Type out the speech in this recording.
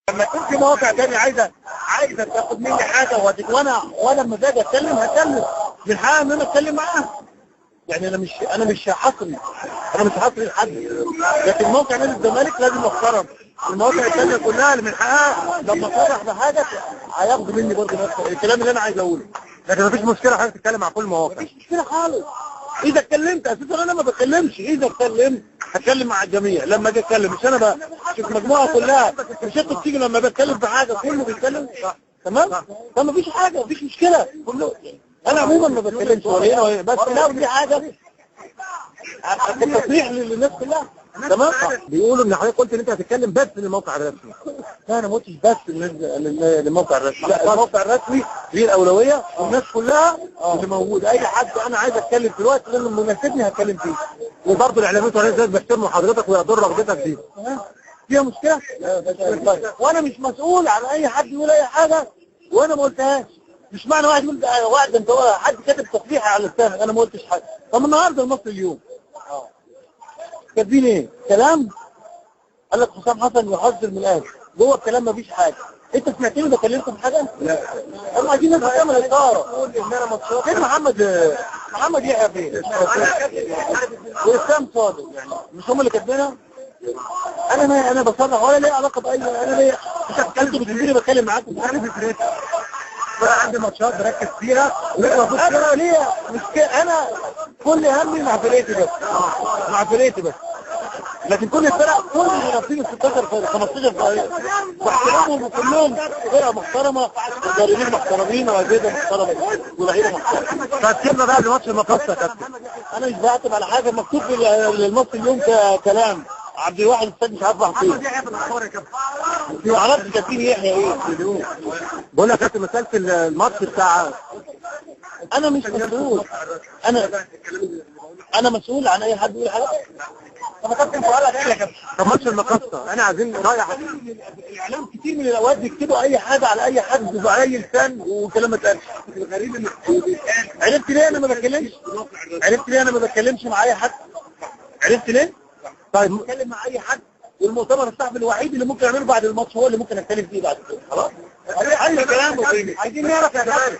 لما يكون في مواقع تانية عايزه تاخد مني حاجه وانا لما باجي هتكلم من حقي ان انا اتكلم معاها. يعني انا مش حصري لحد، لكن موقع نادي الزمالك لازم محترم. المواقع الثانيه كلها اللي من حقها لما تصرح بحاجه هياخدوا مني برضه نفس الكلام اللي انا عايز اقوله. لكن مفيش مشكله حضرتك تتكلم مع كل المواقع. مفيش مشكله خالص. اذا اتكلمت اساسا انا ما بتكلمش، اذا اتكلمت هتكلم مع الجميع. لما اجي اتكلم مش انا شوف المجموعه كلها، مش انت بتيجي لما بتكلم في حاجه كله بيتكلم تمام؟ فمفيش حاجه، مفيش مشكله كله. انا عموما ما بتكلمش ولا هنا ولا بس لو دي حاجه التصريح للناس كلها تمام. بيقولوا ان حضرتك قلت ان انت هتتكلم بس للموقع الرسمي. لا انا ما قلتش بس للموقع الرسمي، لا الموقع الرسمي ليه الاولويه والناس كلها اللي موجوده. اي حد انا عايز اتكلم في الوقت اللي مناسبني هتكلم فيه. وبرضه الاعلاميين والناس دول بيحترموا حضرتك ويقدروا رغبتك دي. فيها مشكله؟ وانا مش مسؤول عن اي حد يقول اي حاجه وانا ما قلتهاش. مش معنى واحد يقول واحد انت حد كاتب تصريح على لسانك انا ما قلتش حاجه. طب النهارده المصري اليوم كاتبين ايه؟ كلام قال لك حسام حسن يحذر من الاهلي، جوه الكلام ما فيش حاجه. انت سمعتني بكلمكم في حاجه؟ لا. هم عايزين الناس تعمل اثاره. قول ان انا مبسوط. فين محمد يحيى فين؟ واسلام صادق، يعني مش هم اللي كاتبينها؟ انا بصرح ولا ليه علاقه باي انا ليه؟ انت بتكلمني بتجيبني بتكلم معاك انا في فريق. انا عندي ماتشات بركز فيها انا ليه مش انا كل همي مع فرقتي بس لكن كل الفرق كل المنافسين 16 فرقه 15 فرقه واحترامهم كلهم فرقه محترمه مدربين محترمين واجهزه محترمه ولاعيبه محترمه. فاتكلمنا بقى لماتش المقصه يا كابتن. انا مش بعتب على حاجه مكتوب في المصري اليوم ككلام عبد الواحد السيد مش عارف راح فين. ما عرفتش كابتن يحيى ايه بقول لك يا كابتن مسألة الماتش بتاع انا مش مسؤول. انا مسؤول عن اي حد يقول حاجه. طب كابتن سؤالك ايه يا كابتن؟ طب ماتش المقصه انا عايزين رايح. الاعلام كتير من الاوقات بيكتبوا اي حاجه على اي حد وباي لسان وكلام ما اتقالش. الغريب ان عرفت ليه انا ما بتكلمش مع اي حد؟ عرفت ليه؟ طيب بتكلم مع اي حد والمؤتمر الصحفي الوحيد اللي ممكن اعمله بعد الماتش هو اللي ممكن اتكلم فيه بعد كده. خلاص؟ اي كلام عايزين نعرف يا جماعه.